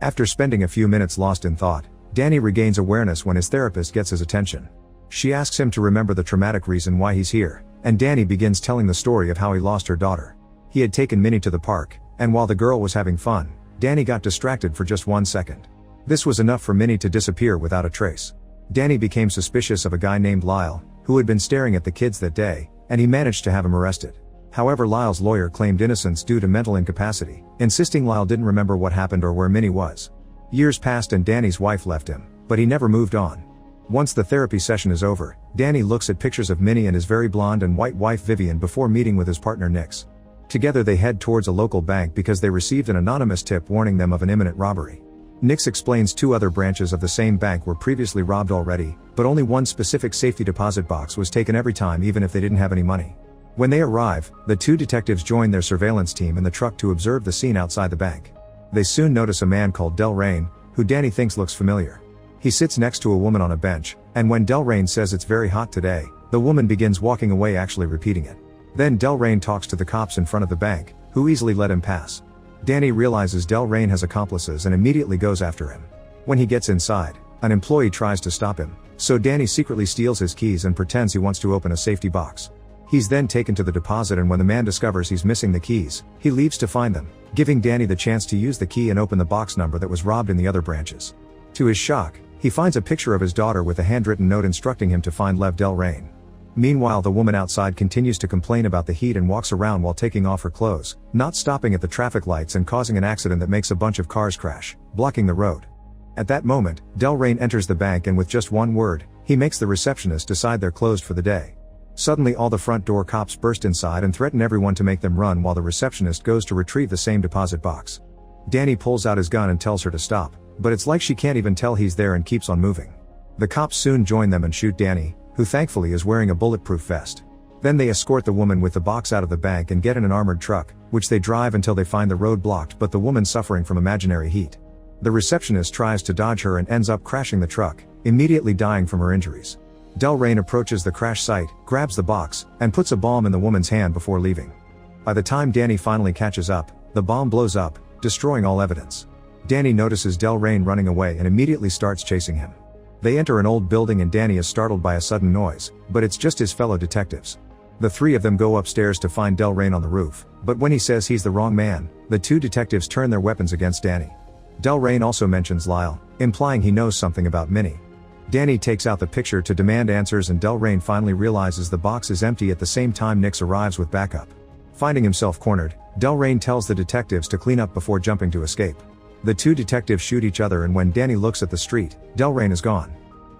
After spending a few minutes lost in thought, Danny regains awareness when his therapist gets his attention. She asks him to remember the traumatic reason why he's here, and Danny begins telling the story of how he lost her daughter. He had taken Minnie to the park, and while the girl was having fun, Danny got distracted for just 1 second. This was enough for Minnie to disappear without a trace. Danny became suspicious of a guy named Lyle, who had been staring at the kids that day, and he managed to have him arrested. However, Lyle's lawyer claimed innocence due to mental incapacity, insisting Lyle didn't remember what happened or where Minnie was. Years passed and Danny's wife left him, but he never moved on. Once the therapy session is over, Danny looks at pictures of Minnie and his very blonde and white wife Vivian before meeting with his partner Nix. Together they head towards a local bank because they received an anonymous tip warning them of an imminent robbery. Nix explains 2 other branches of the same bank were previously robbed already, but only one specific safety deposit box was taken every time even if they didn't have any money. When they arrive, the 2 detectives join their surveillance team in the truck to observe the scene outside the bank. They soon notice a man called Delrain, who Danny thinks looks familiar. He sits next to a woman on a bench, and when Delrain says it's very hot today, the woman begins walking away, actually repeating it. Then Delrain talks to the cops in front of the bank, who easily let him pass. Danny realizes Delrain has accomplices and immediately goes after him. When he gets inside, an employee tries to stop him, so Danny secretly steals his keys and pretends he wants to open a safety box. He's then taken to the deposit, and when the man discovers he's missing the keys, he leaves to find them, giving Danny the chance to use the key and open the box number that was robbed in the other branches. To his shock, he finds a picture of his daughter with a handwritten note instructing him to find Lev Delrain. Meanwhile, the woman outside continues to complain about the heat and walks around while taking off her clothes, not stopping at the traffic lights and causing an accident that makes a bunch of cars crash, blocking the road. At that moment, Delrain enters the bank and with just one word, he makes the receptionist decide they're closed for the day. Suddenly all the front door cops burst inside and threaten everyone to make them run while the receptionist goes to retrieve the same deposit box. Danny pulls out his gun and tells her to stop, but it's like she can't even tell he's there and keeps on moving. The cops soon join them and shoot Danny, who thankfully is wearing a bulletproof vest. Then they escort the woman with the box out of the bank and get in an armored truck, which they drive until they find the road blocked but the woman suffering from imaginary heat. The receptionist tries to dodge her and ends up crashing the truck, immediately dying from her injuries. Delrain approaches the crash site, grabs the box, and puts a bomb in the woman's hand before leaving. By the time Danny finally catches up, the bomb blows up, destroying all evidence. Danny notices Delrain running away and immediately starts chasing him. They enter an old building and Danny is startled by a sudden noise, but it's just his fellow detectives. The 3 of them go upstairs to find Delrain on the roof, but when he says he's the wrong man, the 2 detectives turn their weapons against Danny. Delrain also mentions Lyle, implying he knows something about Minnie. Danny takes out the picture to demand answers and Delrain finally realizes the box is empty at the same time Nix arrives with backup. Finding himself cornered, Delrain tells the detectives to clean up before jumping to escape. The 2 detectives shoot each other and when Danny looks at the street, Delrain is gone.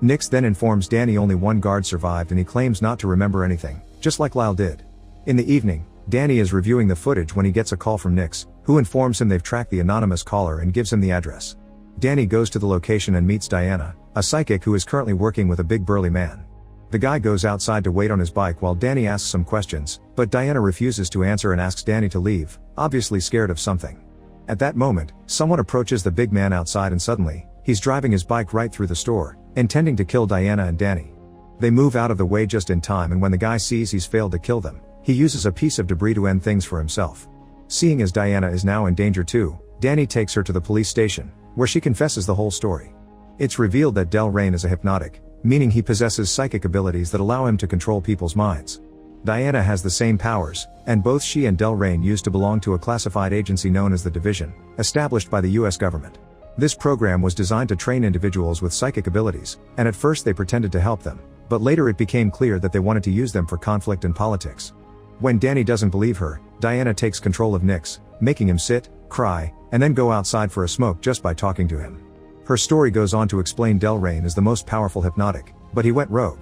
Nix then informs Danny only 1 guard survived and he claims not to remember anything, just like Lyle did. In the evening, Danny is reviewing the footage when he gets a call from Nix, who informs him they've tracked the anonymous caller and gives him the address. Danny goes to the location and meets Diana, a psychic who is currently working with a big burly man. The guy goes outside to wait on his bike while Danny asks some questions, but Diana refuses to answer and asks Danny to leave, obviously scared of something. At that moment, someone approaches the big man outside and suddenly, he's driving his bike right through the store, intending to kill Diana and Danny. They move out of the way just in time and when the guy sees he's failed to kill them, he uses a piece of debris to end things for himself. Seeing as Diana is now in danger too, Danny takes her to the police station, where she confesses the whole story. It's revealed that Delrain is a hypnotic, meaning he possesses psychic abilities that allow him to control people's minds. Diana has the same powers, and both she and Delrain used to belong to a classified agency known as the Division, established by the US government. This program was designed to train individuals with psychic abilities, and at first they pretended to help them, but later it became clear that they wanted to use them for conflict and politics. When Danny doesn't believe her, Diana takes control of Nix, making him sit, cry, and then go outside for a smoke just by talking to him. Her story goes on to explain Delrain is the most powerful hypnotic, but he went rogue.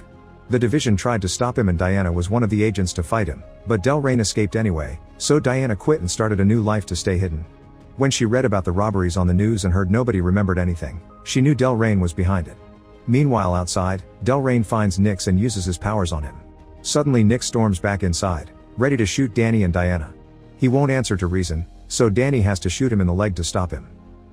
The Division tried to stop him and Diana was one of the agents to fight him, but Delrain escaped anyway, so Diana quit and started a new life to stay hidden. When she read about the robberies on the news and heard nobody remembered anything, she knew Delrain was behind it. Meanwhile outside, Delrain finds Nix and uses his powers on him. Suddenly Nix storms back inside, ready to shoot Danny and Diana. He won't answer to reason, so Danny has to shoot him in the leg to stop him.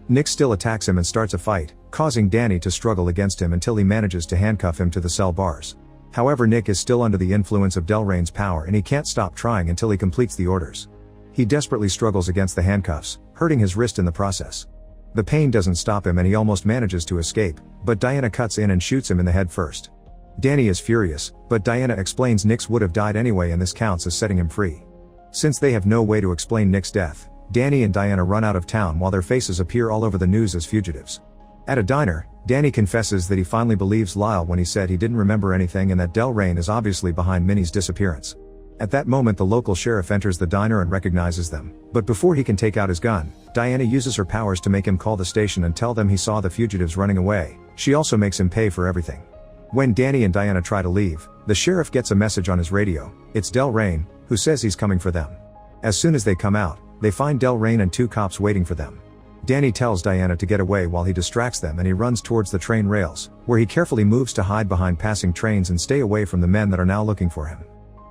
Nix still attacks him and starts a fight, causing Danny to struggle against him until he manages to handcuff him to the cell bars. However, Nick is still under the influence of Delrain's power and he can't stop trying until he completes the orders. He desperately struggles against the handcuffs, hurting his wrist in the process. The pain doesn't stop him and he almost manages to escape, but Diana cuts in and shoots him in the head first. Danny is furious, but Diana explains Nick's would have died anyway and this counts as setting him free. Since they have no way to explain Nick's death, Danny and Diana run out of town while their faces appear all over the news as fugitives. At a diner, Danny confesses that he finally believes Lyle when he said he didn't remember anything and that Delrain is obviously behind Minnie's disappearance. At that moment the local sheriff enters the diner and recognizes them, but before he can take out his gun, Diana uses her powers to make him call the station and tell them he saw the fugitives running away. She also makes him pay for everything. When Danny and Diana try to leave, the sheriff gets a message on his radio. It's Delrain, who says he's coming for them. As soon as they come out, they find Delrain and two cops waiting for them. Danny tells Diana to get away while he distracts them and he runs towards the train rails, where he carefully moves to hide behind passing trains and stay away from the men that are now looking for him.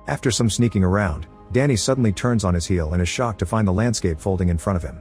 After some sneaking around, Danny suddenly turns on his heel and is shocked to find the landscape folding in front of him.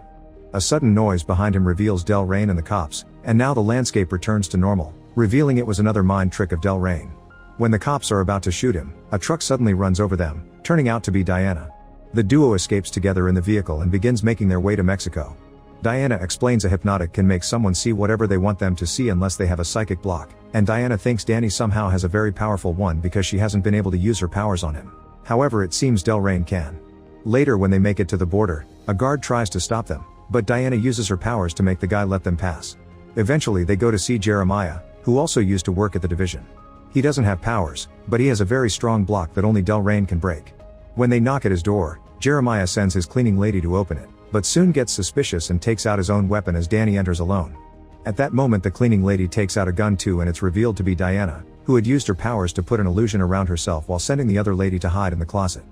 A sudden noise behind him reveals Delrain and the cops, and now the landscape returns to normal, revealing it was another mind trick of Delrain. When the cops are about to shoot him, a truck suddenly runs over them, turning out to be Diana. The duo escapes together in the vehicle and begins making their way to Mexico. Diana explains a hypnotic can make someone see whatever they want them to see unless they have a psychic block, and Diana thinks Danny somehow has a very powerful one because she hasn't been able to use her powers on him. However, it seems Delrain can. Later when they make it to the border, a guard tries to stop them, but Diana uses her powers to make the guy let them pass. Eventually they go to see Jeremiah, who also used to work at the division. He doesn't have powers, but he has a very strong block that only Delrain can break. When they knock at his door, Jeremiah sends his cleaning lady to open it, but soon gets suspicious and takes out his own weapon as Danny enters alone. At that moment the cleaning lady takes out a gun too and it's revealed to be Diana, who had used her powers to put an illusion around herself while sending the other lady to hide in the closet.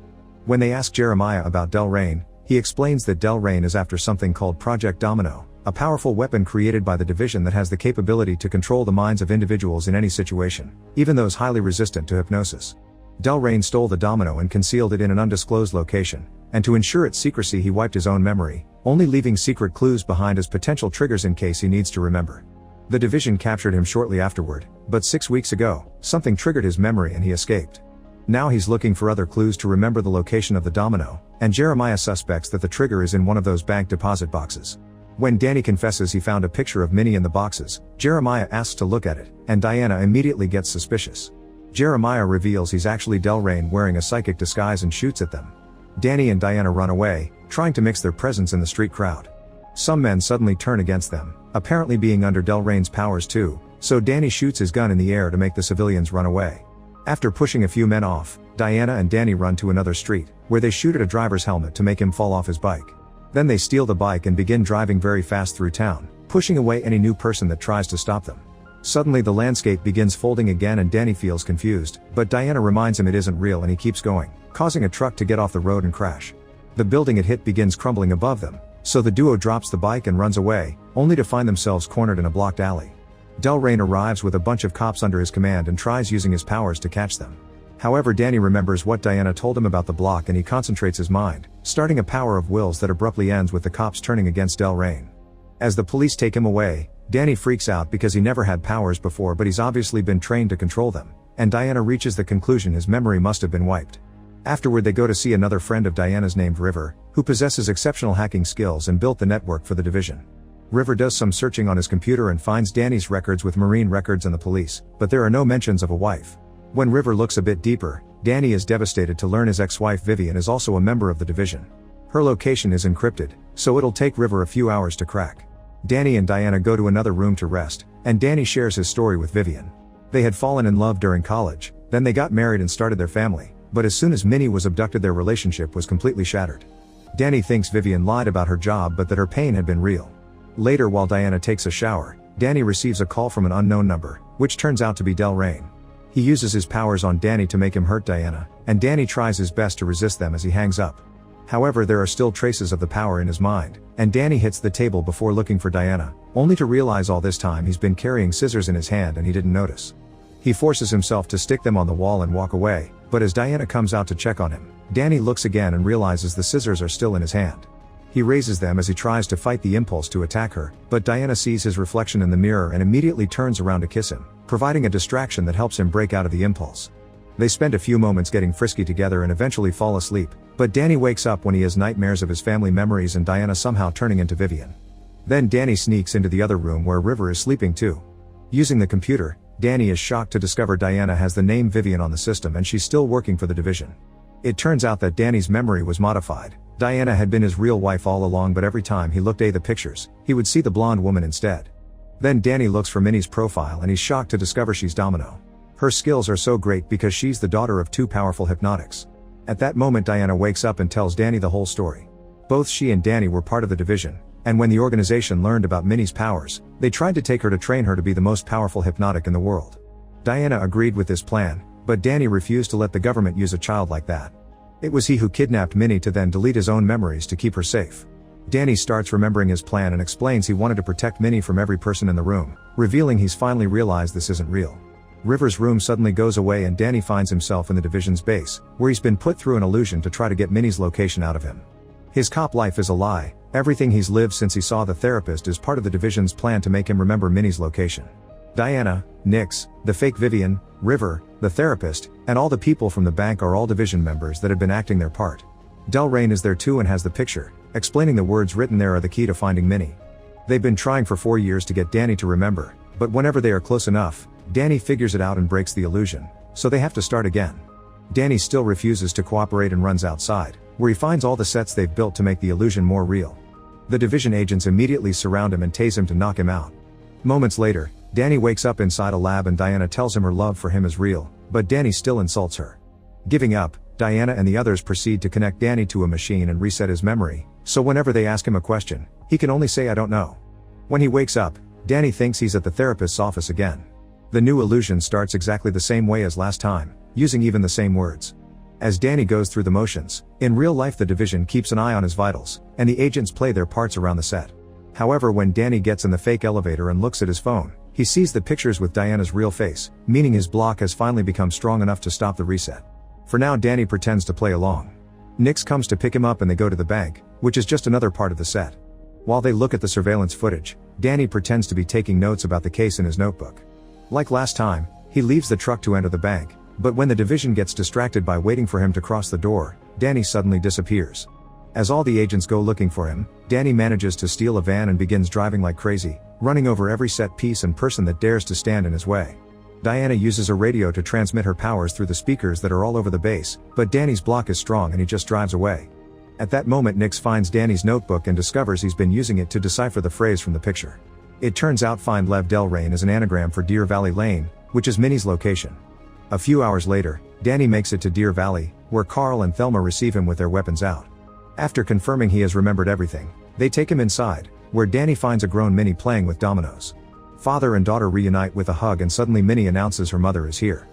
When they ask Jeremiah about Delrain, he explains that Delrain is after something called Project Domino, a powerful weapon created by the division that has the capability to control the minds of individuals in any situation, even those highly resistant to hypnosis. Delrain stole the domino and concealed it in an undisclosed location, and to ensure its secrecy he wiped his own memory, only leaving secret clues behind as potential triggers in case he needs to remember. The division captured him shortly afterward, but 6 weeks ago, something triggered his memory and he escaped. Now he's looking for other clues to remember the location of the domino, and Jeremiah suspects that the trigger is in one of those bank deposit boxes. When Danny confesses he found a picture of Minnie in the boxes, Jeremiah asks to look at it, and Diana immediately gets suspicious. Jeremiah reveals he's actually Delrain wearing a psychic disguise and shoots at them. Danny and Diana run away, trying to mix their presence in the street crowd. Some men suddenly turn against them, apparently being under Delrain's powers too, so Danny shoots his gun in the air to make the civilians run away. After pushing a few men off, Diana and Danny run to another street, where they shoot at a driver's helmet to make him fall off his bike. Then they steal the bike and begin driving very fast through town, pushing away any new person that tries to stop them. Suddenly the landscape begins folding again and Danny feels confused, but Diana reminds him it isn't real and he keeps going, causing a truck to get off the road and crash. The building it hit begins crumbling above them, so the duo drops the bike and runs away, only to find themselves cornered in a blocked alley. Delrain arrives with a bunch of cops under his command and tries using his powers to catch them. However, Danny remembers what Diana told him about the block and he concentrates his mind, starting a power of wills that abruptly ends with the cops turning against Delrain. As the police take him away, Danny freaks out because he never had powers before but he's obviously been trained to control them, and Diana reaches the conclusion his memory must have been wiped. Afterward they go to see another friend of Diana's named River, who possesses exceptional hacking skills and built the network for the division. River does some searching on his computer and finds Danny's records with Marine records and the police, but there are no mentions of a wife. When River looks a bit deeper, Danny is devastated to learn his ex-wife Vivian is also a member of the division. Her location is encrypted, so it'll take River a few hours to crack. Danny and Diana go to another room to rest, and Danny shares his story with Vivian. They had fallen in love during college, then they got married and started their family, but as soon as Minnie was abducted their relationship was completely shattered. Danny thinks Vivian lied about her job but that her pain had been real. Later while Diana takes a shower, Danny receives a call from an unknown number, which turns out to be Delrain. He uses his powers on Danny to make him hurt Diana, and Danny tries his best to resist them as he hangs up. However, there are still traces of the power in his mind, and Danny hits the table before looking for Diana, only to realize all this time he's been carrying scissors in his hand and he didn't notice. He forces himself to stick them on the wall and walk away, but as Diana comes out to check on him, Danny looks again and realizes the scissors are still in his hand. He raises them as he tries to fight the impulse to attack her, but Diana sees his reflection in the mirror and immediately turns around to kiss him, providing a distraction that helps him break out of the impulse. They spend a few moments getting frisky together and eventually fall asleep, but Danny wakes up when he has nightmares of his family memories and Diana somehow turning into Vivian. Then Danny sneaks into the other room where River is sleeping too. Using the computer, Danny is shocked to discover Diana has the name Vivian on the system and she's still working for the division. It turns out that Danny's memory was modified. Diana had been his real wife all along, but every time he looked at the pictures, he would see the blonde woman instead. Then Danny looks for Minnie's profile and he's shocked to discover she's Domino. Her skills are so great because she's the daughter of two powerful hypnotics. At that moment Diana wakes up and tells Danny the whole story. Both she and Danny were part of the division, and when the organization learned about Minnie's powers, they tried to take her to train her to be the most powerful hypnotic in the world. Diana agreed with this plan, but Danny refused to let the government use a child like that. It was he who kidnapped Minnie to then delete his own memories to keep her safe. Danny starts remembering his plan and explains he wanted to protect Minnie from every person in the room, revealing he's finally realized this isn't real. River's room suddenly goes away and Danny finds himself in the division's base, where he's been put through an illusion to try to get Minnie's location out of him. His cop life is a lie. Everything he's lived since he saw the therapist is part of the division's plan to make him remember Minnie's location. Diana, Nix, the fake Vivian, River, the therapist, and all the people from the bank are all division members that have been acting their part. Delrain is there too and has the picture, explaining the words written there are the key to finding Minnie. They've been trying for 4 years to get Danny to remember, but whenever they are close enough, Danny figures it out and breaks the illusion, so they have to start again. Danny still refuses to cooperate and runs outside, where he finds all the sets they've built to make the illusion more real. The division agents immediately surround him and tase him to knock him out. Moments later, Danny wakes up inside a lab and Diana tells him her love for him is real, but Danny still insults her. Giving up, Diana and the others proceed to connect Danny to a machine and reset his memory, so whenever they ask him a question, he can only say I don't know. When he wakes up, Danny thinks he's at the therapist's office again. The new illusion starts exactly the same way as last time, using even the same words. As Danny goes through the motions, in real life the division keeps an eye on his vitals, and the agents play their parts around the set. However, when Danny gets in the fake elevator and looks at his phone, he sees the pictures with Diana's real face, meaning his block has finally become strong enough to stop the reset. For now Danny pretends to play along. Nix comes to pick him up and they go to the bank, which is just another part of the set. While they look at the surveillance footage, Danny pretends to be taking notes about the case in his notebook. Like last time, he leaves the truck to enter the bank, but when the division gets distracted by waiting for him to cross the door, Danny suddenly disappears. As all the agents go looking for him, Danny manages to steal a van and begins driving like crazy, running over every set piece and person that dares to stand in his way. Diana uses a radio to transmit her powers through the speakers that are all over the base, but Danny's block is strong and he just drives away. At that moment Nix finds Danny's notebook and discovers he's been using it to decipher the phrase from the picture. It turns out Find Lev Delrain is an anagram for Deer Valley Lane, which is Minnie's location. A few hours later, Danny makes it to Deer Valley, where Carl and Thelma receive him with their weapons out. After confirming he has remembered everything, they take him inside, where Danny finds a grown Minnie playing with dominoes. Father and daughter reunite with a hug and suddenly Minnie announces her mother is here.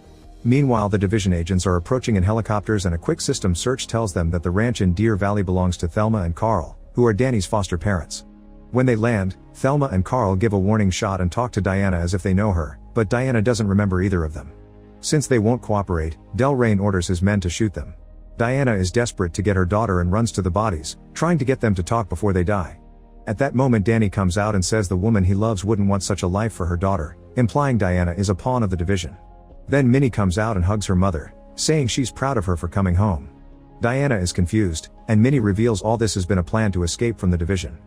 Meanwhile the division agents are approaching in helicopters and a quick system search tells them that the ranch in Deer Valley belongs to Thelma and Carl, who are Danny's foster parents. When they land, Thelma and Carl give a warning shot and talk to Diana as if they know her, but Diana doesn't remember either of them. Since they won't cooperate, Delrain orders his men to shoot them. Diana is desperate to get her daughter and runs to the bodies, trying to get them to talk before they die. At that moment Danny comes out and says the woman he loves wouldn't want such a life for her daughter, implying Diana is a pawn of the division. Then Minnie comes out and hugs her mother, saying she's proud of her for coming home. Diana is confused, and Minnie reveals all this has been a plan to escape from the division.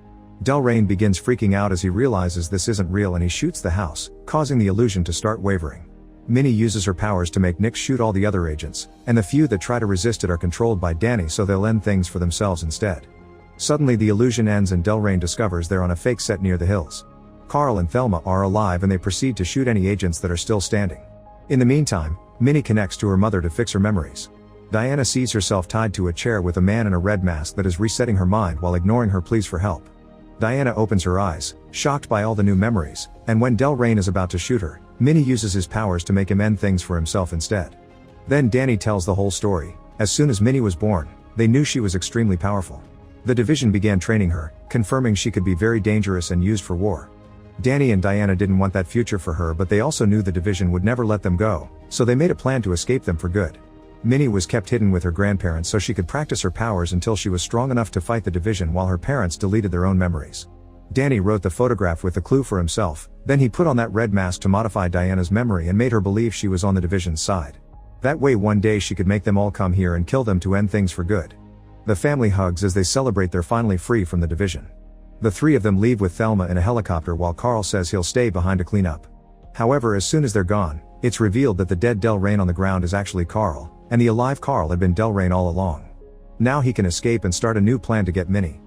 Delrain begins freaking out as he realizes this isn't real and he shoots the house, causing the illusion to start wavering. Minnie uses her powers to make Nix shoot all the other agents, and the few that try to resist it are controlled by Danny so they'll end things for themselves instead. Suddenly the illusion ends and Delrain discovers they're on a fake set near the hills. Carl and Thelma are alive and they proceed to shoot any agents that are still standing. In the meantime, Minnie connects to her mother to fix her memories. Diana sees herself tied to a chair with a man in a red mask that is resetting her mind while ignoring her pleas for help. Diana opens her eyes, shocked by all the new memories, and when Delrain is about to shoot her, Minnie uses his powers to make him end things for himself instead. Then Danny tells the whole story. As soon as Minnie was born, they knew she was extremely powerful. The division began training her, confirming she could be very dangerous and used for war. Danny and Diana didn't want that future for her, but they also knew the division would never let them go, so they made a plan to escape them for good. Minnie was kept hidden with her grandparents so she could practice her powers until she was strong enough to fight the division while her parents deleted their own memories. Danny wrote the photograph with the clue for himself, then he put on that red mask to modify Diana's memory and made her believe she was on the division's side. That way one day she could make them all come here and kill them to end things for good. The family hugs as they celebrate they're finally free from the division. The three of them leave with Thelma in a helicopter while Carl says he'll stay behind to clean up. However, as soon as they're gone, it's revealed that the dead Delrain on the ground is actually Carl, and the alive Carl had been Delrain all along. Now he can escape and start a new plan to get Minnie.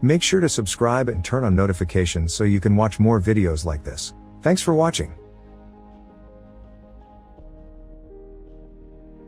Make sure to subscribe and turn on notifications so you can watch more videos like this. Thanks for watching.